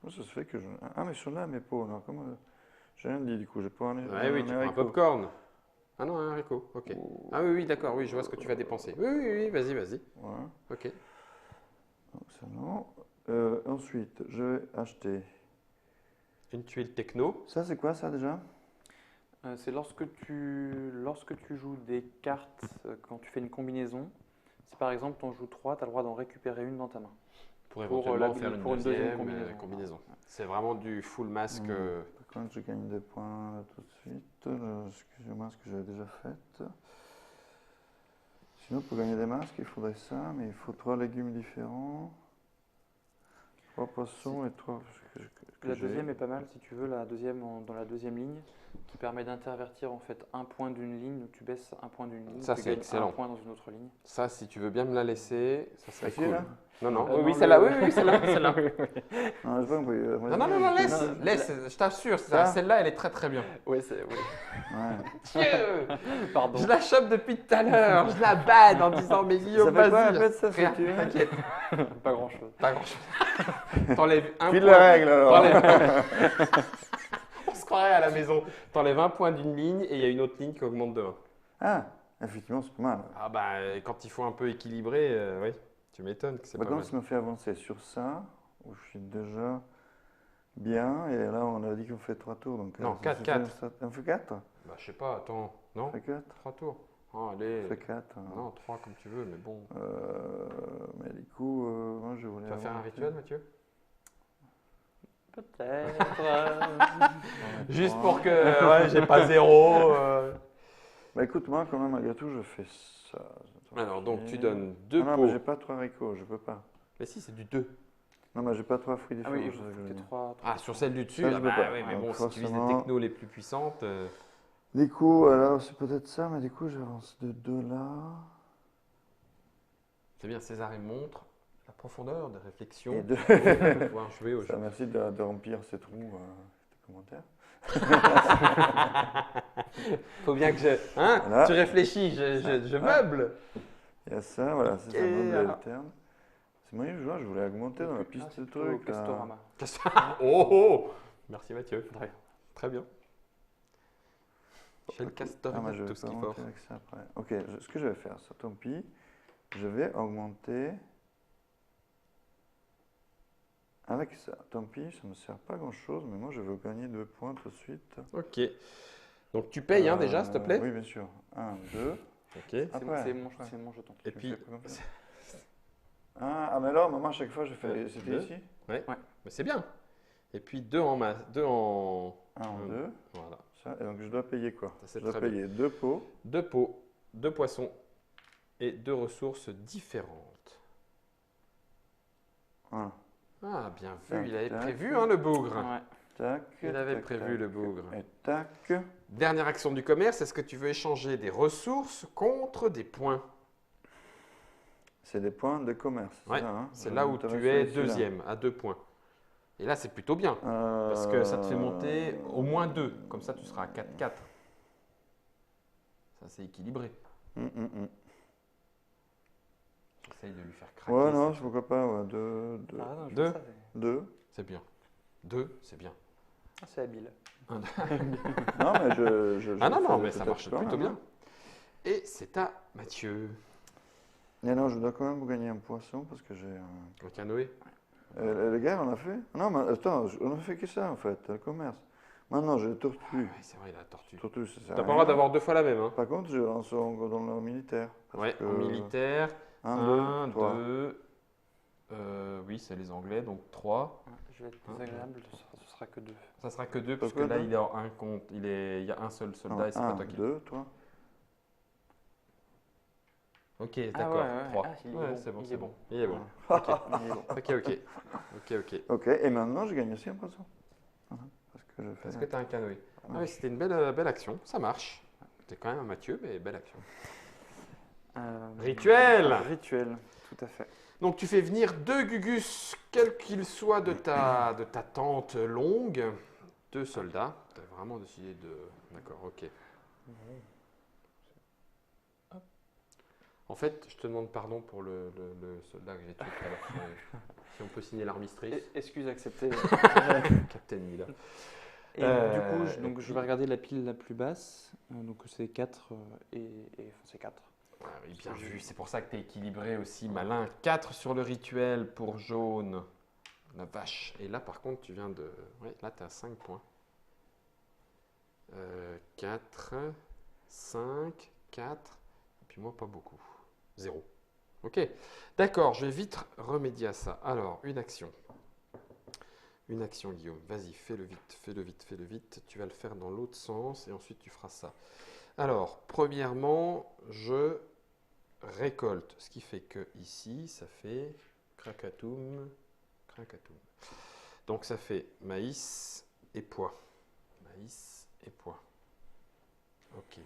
Comment ça se fait que je... Ah, mais ils sont là, mes peaux, là. Comment... J'ai rien dit, du coup, je prends un Ouais, oui, tu prends un haricot. popcorn. Ah non, un haricot, ok. Oh. Ah oui, oui, d'accord, oui, je vois ce que tu vas dépenser. Oui, oui, oui, vas-y, vas-y. Voilà. Ok. Donc, ça, non. Ensuite, je vais acheter... Une tuile techno. Ça, c'est quoi, ça, déjà? C'est lorsque tu joues des cartes, quand tu fais une combinaison, si par exemple tu en joues 3, tu as le droit d'en récupérer une dans ta main. Pour éventuellement la- faire une pour une deuxième deuxième combinaison. C'est vraiment du full masque. Par contre, je gagne des points là, tout de suite. Excusez-moi, ce que j'avais déjà fait. Sinon, pour gagner des masques, il faudrait ça, mais il faut 3 légumes différents. 3 poissons et 3... La deuxième est pas mal si tu veux, la deuxième dans la deuxième ligne. qui permet d'intervertir en fait un point d'une ligne, donc tu baisses un point d'une ligne, Ça, tu c'est gagnes excellent. un point dans une autre ligne. Ça, si tu veux bien me la laisser, ça serait Facile, cool. hein Non, non, Non, oui, celle-là, le- oui, celle-là, celle-là. Non, j'ai pas compris. Non, non, non, non, laisse, Non, laisse, je t'assure, Ça celle-là, elle est très très bien. Oui, c'est oui. Ouais. Dieu, Pardon. je la chope depuis tout à l'heure, je la bade en disant, mais Guillaume, Ça fait quoi, vas-y. en fait, ça, Rien, si tu veux t'inquiète, Pas grand-chose. pas grand-chose. T'enlèves un File point. la règle, alors. On se croirait à la maison. T'enlèves un point d'une ligne et il y a une autre ligne qui augmente de 1. Ah, effectivement, c'est pas mal. Ah bah, quand il faut un peu équilibrer, oui, tu m'étonnes que c'est Par pas mal. contre, ça me fait avancer sur ça, où je suis déjà bien. Et là, on a dit qu'on fait 3 tours. Donc, Non, ça 4, fait 4. ça- On fait 4 Bah, je sais pas, attends, non On fait 4 3 tours. Oh, allez. On fait 4. Non, 3 comme tu veux, mais bon. Mais du coup, moi, je voulais Tu vas faire un avancer. rituel, Mathieu Peut-être. Juste pour que ouais, j'ai pas zéro. Bah écoute, moi, quand même, malgré tout, je fais ça. Alors, donc, tu donnes 2 Ah non, pots. mais j'ai pas 3 haricots, je peux pas. Mais si, c'est du 2. Non, mais j'ai pas 3 fruits Ah différents. oui, il c'est faut ça que je que veux tu dire. trois. Ah, sur celle du dessus, Ça, je ah peux bah pas. oui, mais Donc, bon, si tu vises des forcément- technos les plus puissantes. Du coup, alors, c'est peut-être ça, mais du coup, j'avance de 2 là. C'est bien, César, il montre la profondeur des réflexions. Et 2. Pour pouvoir jouer au jeu. Merci de remplir ces trous, tes commentaires. Faut bien que je. Hein Voilà. Tu réfléchis, je meuble. Il y a ça, voilà, c'est ça, Ok, meuble alors. alterne. C'est moyen de jouer, je voulais augmenter dans la piste c'est de plutôt trucs. là. Castorama. Oh, oh Merci Mathieu. De rien. Très bien. J'ai le castor, Ah, mais je tout vais ce pas qu'il faut. monter avec ça après. Ok, ce que je vais faire, ça tant pis, je vais augmenter avec ça. Tant pis, ça ne me sert pas grand chose, mais moi je veux gagner 2 points tout de suite. Ok. Donc tu payes hein, déjà, s'il te plaît. Oui, bien sûr. 1, 2. Ok. C'est Après, c'est mon, après. c'est mon jeton. Et Je puis, fais pas comme ça. Ah, mais alors, maman, à chaque fois, je fais. Deux. C'était ici mais c'est bien. Et puis 2 en masse, 2 en. 1 en 2. Voilà. Ça, et donc je dois payer quoi? Ça, c'est Je dois très payer 2 pots. 2 pots, 2 poissons et 2 ressources différentes. Voilà. Ah, bien Tac, vu, il avait tac. prévu hein, le bougre. Ouais. Tac. Il avait tac, prévu tac. le bougre. Et tac. Dernière action du commerce, est-ce que tu veux échanger des ressources contre des points? C'est des points de commerce. Ouais, ça, hein. c'est Je là où m'intéresse tu es à celui-là. deuxième, à 2 points. Et là, c'est plutôt bien, parce que ça te fait monter au moins 2. Comme ça, tu seras à 4-4. Ça, c'est équilibré. J'essaye de lui faire craquer. Ouais, non, ça. pourquoi pas. Ouais. 2. Ah, non, je Deux. fais ça, c'est- 2. C'est bien. 2, c'est bien. Ah, c'est habile. Non, mais je Ah non, le non, fais mais ça peut-être marche quand plutôt même, bien. Et c'est à Mathieu. Mais non, je dois quand même gagner un poisson parce que j'ai un. Le canoë. Le gars, on a fait? Non, mais attends, on a fait que ça en fait, le commerce. Maintenant, j'ai Ah, tortue. ouais, c'est vrai, il a la tortue. Tortue, ça Tu sert n'as à pas le rien. droit d'avoir 2 fois la même. Hein. Par contre, je lance dans le militaire. Parce Ouais, que en militaire. 1, 1, 2, 3. 2. Oui, c'est les Anglais, donc 3. Ouais, je vais être désagréable, ce sera que 2. Ça sera que 2 parce que Pourquoi là, deux il est en 1 contre. Il y a un seul soldat et c'est pas 1, toi qui. 2, 3. Ok, d'accord. 3. Ah, il est Ouais, bon, c'est bon, il c'est est bon. bon. Il est bon. Il est bon. Ok, ok. Ok, ok. Ok, et maintenant, je gagne aussi un poisson. Voilà, parce que je fais. Est-ce que tu as un canoë? Ah oui, marche. c'était une belle action. Ça marche. T'es quand même un Mathieu, mais belle action. Rituel. Rituel, tout à fait. Donc tu fais venir 2 Gugus, quel qu'il soit de ta tente longue. 2 soldats. Tu as vraiment décidé de. D'accord, ok. En fait, je te demande pardon pour le soldat que j'ai tué tout à l'heure. Si on peut signer l'armistice. Excuse acceptée. Captain Mila. Et du coup, je vais regarder la pile la plus basse. Donc c'est 4 c'est 4. Ah oui, bien vu, c'est pour ça que tu es équilibré aussi, malin. 4 sur le rituel pour jaune. La vache. Et là, par contre, tu viens de. Ouais, là, tu as 5 points. 4, 5, 4. Et puis moi, pas beaucoup. 0. Ok. D'accord, je vais vite remédier à ça. Alors, une action. Une action, Guillaume. Vas-y, fais-le vite, fais-le vite, fais-le vite. Tu vas le faire dans l'autre sens et ensuite tu feras ça. Alors, premièrement, je récolte. Ce qui fait que ici, ça fait cracatoum, cracatoum. Donc, ça fait maïs et pois. Maïs et point. Ok.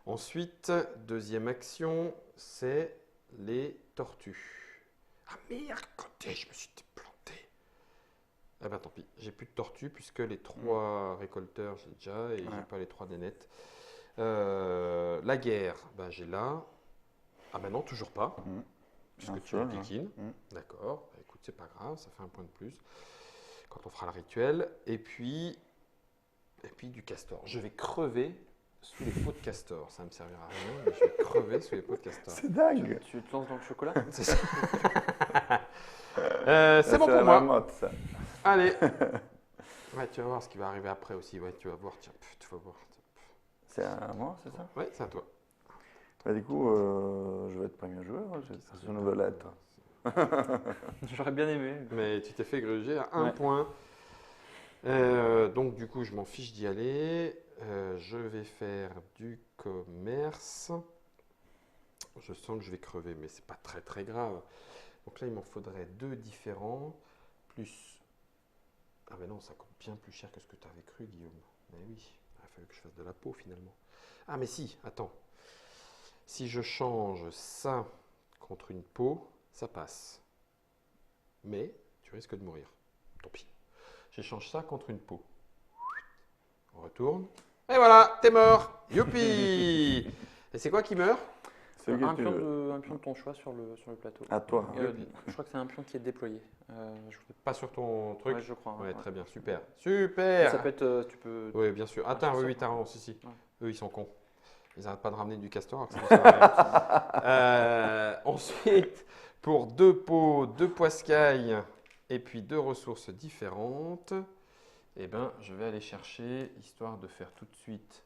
Ensuite, deuxième action, c'est les tortues. Ah merde, côté, je me suis planté. Ah ben tant pis, j'ai plus de tortues puisque les 3 récolteurs j'ai déjà et j'ai pas les 3 des nets. La guerre, ben j'ai là. Ah ben non, toujours pas. Puisque tu as pick-in. D'accord, bah, écoute, c'est pas grave, ça fait un point de plus. Quand on fera le rituel. Et puis du castor. Je vais crever sous les pots de castor. Ça ne me servira à rien, mais je vais crever sous les pots de castor. C'est dingue. Tu te lances dans le chocolat? C'est ça. C'est bon pour la moi. marmotte, ça. Allez. Ouais, tu vas voir ce qui va arriver après aussi. Ouais, tu vas voir. Tiens, tu vas voir. C'est à moi, c'est ça? Ouais, c'est à toi. Bah, du coup, je vais être premier joueur. C'est une nouvelle lettre. J'aurais bien aimé. Mais tu t'es fait gruger à 1 Ouais. point. Donc, du coup, je m'en fiche d'y aller. Je vais faire du commerce. Je sens que je vais crever, mais c'est pas très très grave. Donc là, il m'en faudrait 2 différents. Plus. Ah, mais non, ça coûte bien plus cher que ce que tu avais cru, Guillaume. Mais oui, il a fallu que je fasse de la peau finalement. Ah, mais si, attends. Si je change ça contre une peau, ça passe. Mais tu risques de mourir. Tant pis. J'échange ça contre une peau. On retourne. Et voilà, t'es mort. Youpi. Et c'est quoi qui meurt? C'est que Un tu pion, veux. un pion de ton choix sur le plateau. À toi. Je crois que c'est un pion qui est déployé. Je voulais- Pas sur ton truc? Ouais, je crois. Ouais, Ouais. très bien, super. Mais Super. ça peut être, tu peux. Oui, bien sûr. Attends, c'est oui, ça. oui, t'as raison, si. Ouais. Eux, ils sont cons. Ils n'arrêtent pas de ramener du castor. Alors que ça ne sert à rien. Ensuite, pour 2 pots, 2 poiscailles et puis 2 ressources différentes, eh ben, je vais aller chercher, histoire de faire tout de suite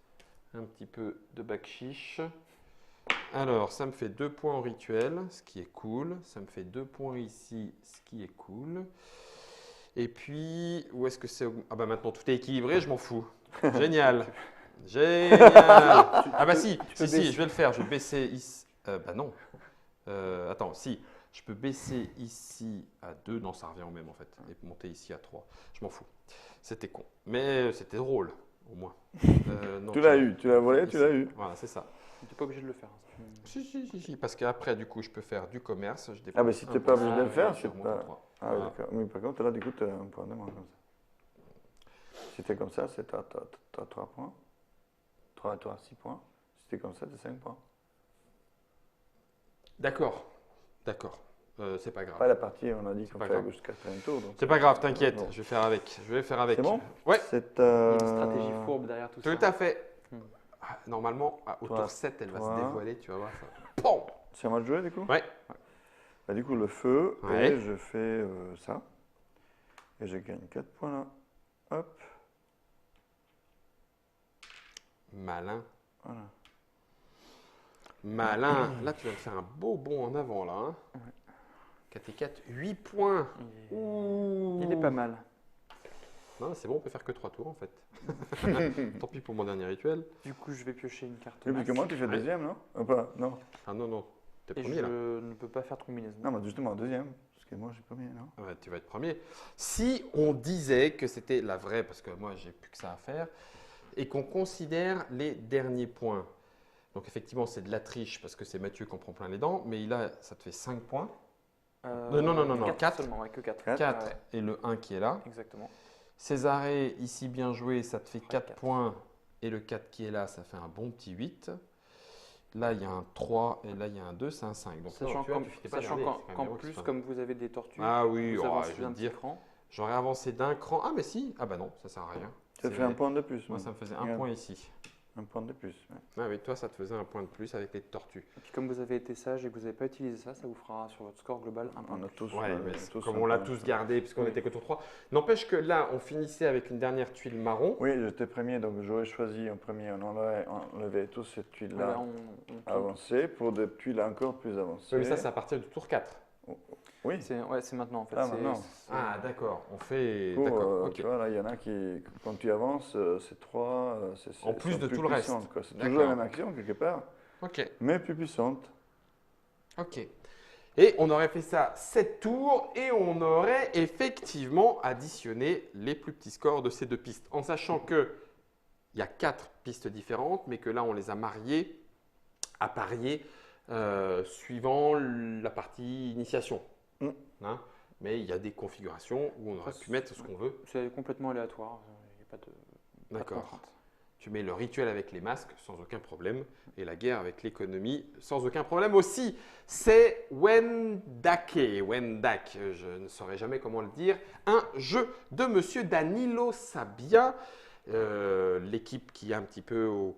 un petit peu de bakchiche. Alors, ça me fait 2 points en rituel, ce qui est cool. Ça me fait 2 points ici, ce qui est cool. Et puis, où est-ce que c'est? Ah bah maintenant, tout est équilibré, je m'en fous. Génial. Génial. Ah bah si, peux si, baisser. je vais le faire. Je vais baisser ici. Bah non. Attends, si. Je peux baisser ici à 2. Non, ça revient au même en fait. Et monter ici à 3. Je m'en fous. C'était con. Mais c'était drôle, au moins. Non, Tu l'as eu, tu l'as volé, tu ici. l'as eu. Voilà, c'est ça. Tu n'es pas obligé de le faire. Hein. Si. Parce qu'après, du coup, je peux faire du commerce. Je Ah, mais si dépense t'es un pas point. obligé de le faire, Je c'est remonte pas. à 3. Ah, oui, Voilà. d'accord. Mais par contre, là, du coup, tu as un point de moins comme ça. Si t'es comme ça, c'est t'as 3 points. 3 6 points. Si t'es comme ça, t'as 5 points. D'accord. C'est pas grave. Pas la partie, on a dit qu'on pas fait grave. jusqu'à un tour. donc C'est pas grave, t'inquiète. Bon. Je vais faire avec. C'est bon? Ouais. C'est Il y a une stratégie fourbe derrière tout ça. Tout à fait. Hmm. Ah, normalement, au Toi, tour 7, elle va toi. se dévoiler, tu vas voir ça. Pom. C'est à moi de jouer, du coup? Ouais. Bah, du coup, le feu, Ouais. et je fais ça. Et je gagne 4 points là. Hop. Malin. Voilà. Malin. Là, tu vas me faire un beau bond en avant, là. Hein. Ouais. 4 et 4, 8 points. Ouh. Il est pas mal. Non, c'est bon, on peut faire que 3 tours, en fait. Tant pis pour mon dernier rituel. Du coup, je vais piocher une carte. Et puis que moi, tu fais Ouais. deuxième, non? Pas, non. Ah non. T'es Et premier, je là. ne peux pas faire de combinaison. Non, mais justement, deuxième. Parce que moi, j'ai premier, non? Ouais, tu vas être premier. Si on disait que c'était la vraie, parce que moi, j'ai plus que ça à faire, et qu'on considère les derniers points. Donc, effectivement, c'est de la triche, parce que c'est Mathieu qui en prend plein les dents, mais là, ça te fait 5 points. Non, 4. Seulement, ouais, que 4. 4 Ouais, et le 1 qui est là. exactement. Césarée, ici bien joué, ça te fait 4 4. points. Et le 4 qui est là, ça fait un bon petit 8. Là, il y a un 3 et là, il y a un 2, c'est un 5. Donc, Sachant non, tu vois, qu'en tu finis pas sachant dernier, qu'en- c'est quand même qu'en heureux que plus, ce soit. comme vous avez des tortues, Ah oui, vous oh, avancez je vais d'un te petit dire, cran. j'aurais avancé d'un cran. Ah, mais si. Ah, bah non, ça sert à rien. Ça C'est- fait un point de plus. Moi, ça me faisait un Regarde. point ici. Un point de plus. Ouais. Ah oui, toi, ça te faisait un point de plus avec les tortues. Et puis comme vous avez été sage et que vous n'avez pas utilisé ça, ça vous fera sur votre score global un point On de a plus. tous. Ouais, mais tous comme un on l'a point. tous gardé, puisqu'on Oui. était que tour 3. N'empêche que là, on finissait avec une dernière tuile marron. Oui, j'étais premier, donc j'aurais choisi en premier. On enlevait tous ces Là, tuiles-là on tourne. avancées pour des tuiles encore plus avancées. Oui, mais ça, c'est à partir du tour 4. Oui. C'est maintenant en fait. Ah, c'est- maintenant. c'est- Ah, d'accord. On fait. Pour, D'accord, ok. Tu vois, là, il y en a qui, quand tu avances, c'est 3. En plus de tout le reste. C'est toujours D'accord. la même action, quelque part, Ok. mais plus puissante. Ok. Et on aurait fait ça 7 tours et on aurait effectivement additionné les plus petits scores de ces deux pistes. En sachant que il y a 4 pistes différentes, mais que là, on les a mariées à parier suivant la partie initiation. Mm. Hein, mais il y a des configurations où on aurait pu mettre ce qu'on veut. C'est complètement aléatoire. Il n'y a pas de. Pas de D'accord. contrainte. Tu mets le rituel avec les masques sans aucun problème et la guerre avec l'économie sans aucun problème aussi. C'est Wendake, je ne saurais jamais comment le dire, un jeu de monsieur Danilo Sabbia. L'équipe qui est un petit peu au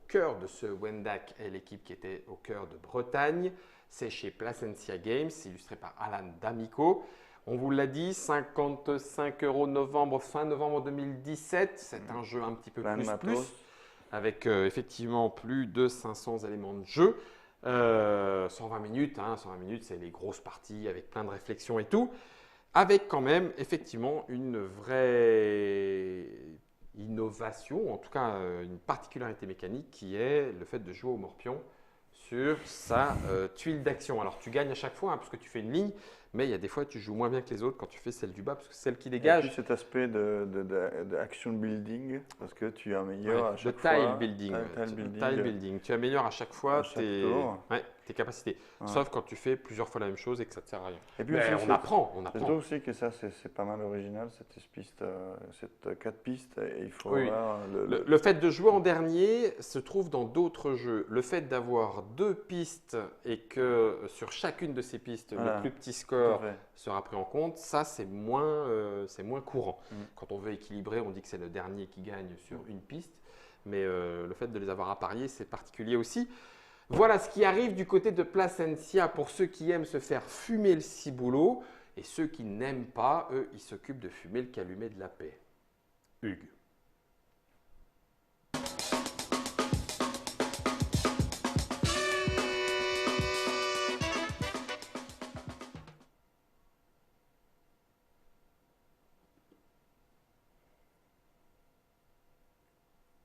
cœur de ce Wendake est l'équipe qui était au cœur de Bretagne. C'est chez Placencia Games, illustré par Alan D'Amico. On vous l'a dit, 55 € fin novembre 2017. C'est un jeu un petit peu Plein de plus, matos. avec effectivement plus de 500 éléments de jeu. 120 minutes, 120 minutes, c'est les grosses parties avec plein de réflexions et tout. Avec quand même effectivement une vraie innovation, en tout cas une particularité mécanique qui est le fait de jouer au morpion sur sa tuile d'action. Alors tu gagnes à chaque fois parce que tu fais une ligne, mais il y a des fois tu joues moins bien que les autres quand tu fais celle du bas parce que c'est celle qui Et puis dégage. cet aspect de action building, parce que tu améliores à De chaque tile fois. building. Tile building. Tile building. Tu améliores à chaque fois À chaque tour. tes capacités. Ouais. Sauf quand tu fais plusieurs fois la même chose et que ça ne te sert à rien. Et puis Mais aussi, on apprend. je trouve aussi que ça, c'est pas mal original, cette 4 pistes. Et il faut Oui. avoir Le fait de jouer en dernier se trouve dans d'autres jeux. Le fait d'avoir 2 pistes et que sur chacune de ces pistes, Voilà. le plus petit Tout à score fait. sera pris en compte, ça c'est moins courant. Mm. Quand on veut équilibrer, on dit que c'est le dernier qui gagne sur une piste. Mais le fait de les avoir appariés, c'est particulier aussi. Voilà ce qui arrive du côté de Placencia pour ceux qui aiment se faire fumer le ciboulot. Et ceux qui n'aiment pas, eux, ils s'occupent de fumer le calumet de la paix. Hugues.